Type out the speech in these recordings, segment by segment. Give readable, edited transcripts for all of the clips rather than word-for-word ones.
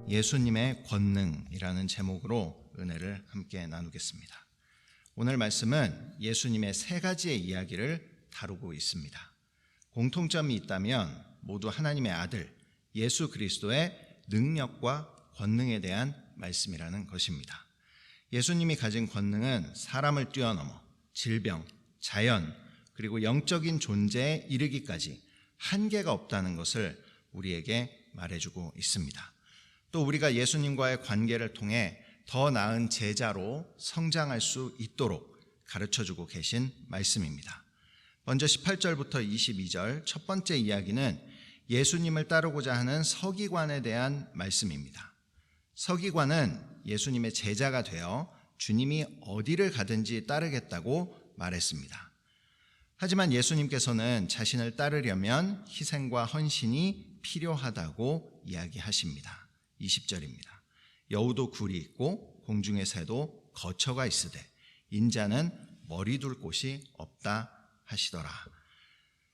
예수님의 권능이라는 제목으로 은혜를 함께 나누겠습니다. 오늘 말씀은 예수님의 세 가지의 이야기를 다루고 있습니다. 공통점이 있다면 모두 하나님의 아들 예수 그리스도의 능력과 권능에 대한 말씀이라는 것입니다. 예수님이 가진 권능은 사람을 뛰어넘어 질병, 자연, 그리고 영적인 존재에 이르기까지 한계가 없다는 것을 우리에게 말해주고 있습니다. 또 우리가 예수님과의 관계를 통해 더 나은 제자로 성장할 수 있도록 가르쳐주고 계신 말씀입니다. 먼저 18절부터 22절 첫 번째 이야기는 예수님을 따르고자 하는 서기관에 대한 말씀입니다. 서기관은 예수님의 제자가 되어 주님이 어디를 가든지 따르겠다고 말했습니다. 하지만 예수님께서는 자신을 따르려면 희생과 헌신이 필요하다고 이야기하십니다. 20절입니다. 여우도 굴이 있고 공중의 새도 거처가 있으되 인자는 머리 둘 곳이 없다 하시더라.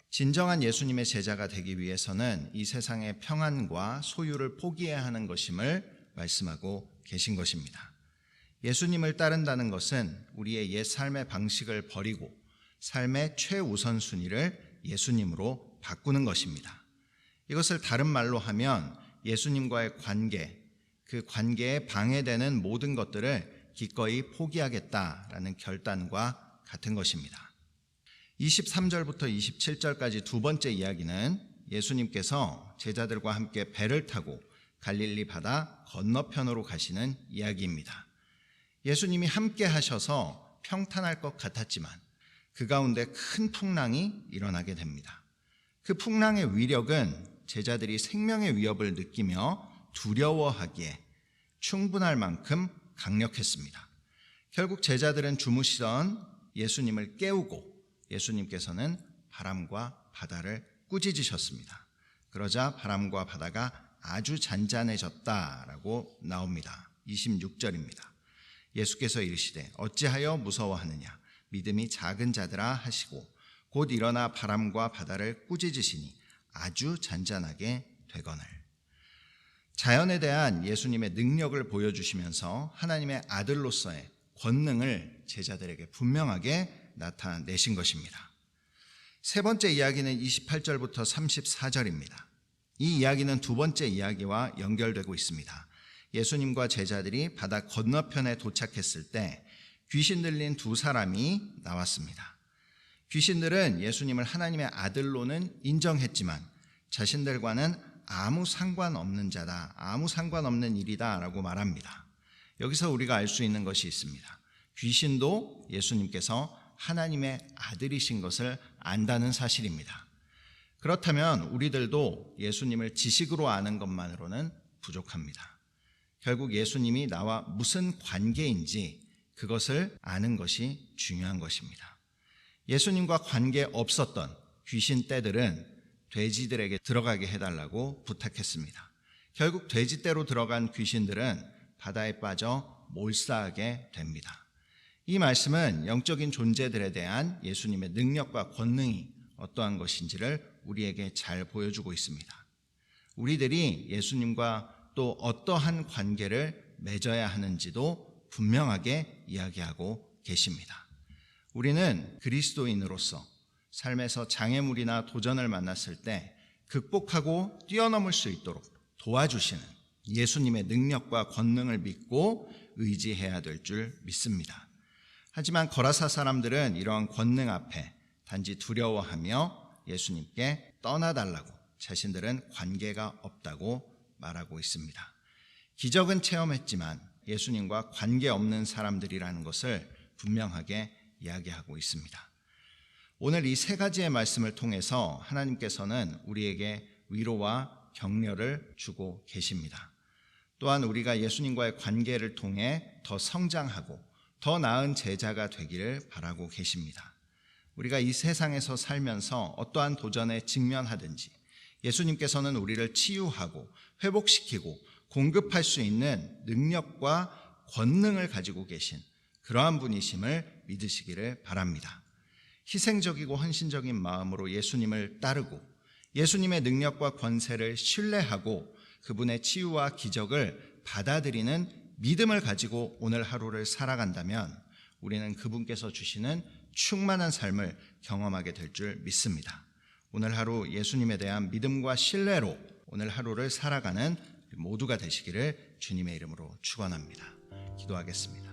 진정한 예수님의 제자가 되기 위해서는 이 세상의 평안과 소유를 포기해야 하는 것임을 말씀하고 계신 것입니다. 예수님을 따른다는 것은 우리의 옛 삶의 방식을 버리고 삶의 최우선순위를 예수님으로 바꾸는 것입니다. 이것을 다른 말로 하면 예수님과의 관계, 그 관계에 방해되는 모든 것들을 기꺼이 포기하겠다라는 결단과 같은 것입니다. 23절부터 27절까지 두 번째 이야기는 예수님께서 제자들과 함께 배를 타고 갈릴리 바다 건너편으로 가시는 이야기입니다. 예수님이 함께 하셔서 평탄할 것 같았지만 그 가운데 큰 풍랑이 일어나게 됩니다. 그 풍랑의 위력은 제자들이 생명의 위협을 느끼며 두려워하기에 충분할 만큼 강력했습니다. 결국 제자들은 주무시던 예수님을 깨우고 예수님께서는 바람과 바다를 꾸짖으셨습니다. 그러자 바람과 바다가 아주 잔잔해졌다라고 나옵니다. 26절입니다. 예수께서 이르시되 어찌하여 무서워하느냐 믿음이 작은 자들아 하시고 곧 일어나 바람과 바다를 꾸짖으시니 아주 잔잔하게 되거늘. 자연에 대한 예수님의 능력을 보여주시면서 하나님의 아들로서의 권능을 제자들에게 분명하게 나타내신 것입니다. 세 번째 이야기는 28절부터 34절입니다. 이 이야기는 두 번째 이야기와 연결되고 있습니다. 예수님과 제자들이 바다 건너편에 도착했을 때 귀신 들린 두 사람이 나왔습니다. 귀신들은 예수님을 하나님의 아들로는 인정했지만 자신들과는 아무 상관없는 자다, 아무 상관없는 일이다 라고 말합니다. 여기서 우리가 알 수 있는 것이 있습니다. 귀신도 예수님께서 하나님의 아들이신 것을 안다는 사실입니다. 그렇다면 우리들도 예수님을 지식으로 아는 것만으로는 부족합니다. 결국 예수님이 나와 무슨 관계인지 그것을 아는 것이 중요한 것입니다. 예수님과 관계 없었던 귀신 떼들은 돼지들에게 들어가게 해달라고 부탁했습니다. 결국 돼지떼로 들어간 귀신들은 바다에 빠져 몰사하게 됩니다. 이 말씀은 영적인 존재들에 대한 예수님의 능력과 권능이 어떠한 것인지를 우리에게 잘 보여주고 있습니다. 우리들이 예수님과 또 어떠한 관계를 맺어야 하는지도 분명하게 이야기하고 계십니다. 우리는 그리스도인으로서 삶에서 장애물이나 도전을 만났을 때 극복하고 뛰어넘을 수 있도록 도와주시는 예수님의 능력과 권능을 믿고 의지해야 될 줄 믿습니다. 하지만 거라사 사람들은 이러한 권능 앞에 단지 두려워하며 예수님께 떠나달라고 자신들은 관계가 없다고 말하고 있습니다. 기적은 체험했지만 예수님과 관계없는 사람들이라는 것을 분명하게 이야기하고 있습니다. 오늘 이 세 가지의 말씀을 통해서 하나님께서는 우리에게 위로와 격려를 주고 계십니다. 또한 우리가 예수님과의 관계를 통해 더 성장하고 더 나은 제자가 되기를 바라고 계십니다. 우리가 이 세상에서 살면서 어떠한 도전에 직면하든지 예수님께서는 우리를 치유하고 회복시키고 공급할 수 있는 능력과 권능을 가지고 계신 그러한 분이심을 믿으시기를 바랍니다. 희생적이고 헌신적인 마음으로 예수님을 따르고 예수님의 능력과 권세를 신뢰하고 그분의 치유와 기적을 받아들이는 믿음을 가지고 오늘 하루를 살아간다면 우리는 그분께서 주시는 충만한 삶을 경험하게 될 줄 믿습니다. 오늘 하루 예수님에 대한 믿음과 신뢰로 오늘 하루를 살아가는 모두가 되시기를 주님의 이름으로 축원합니다. 기도하겠습니다.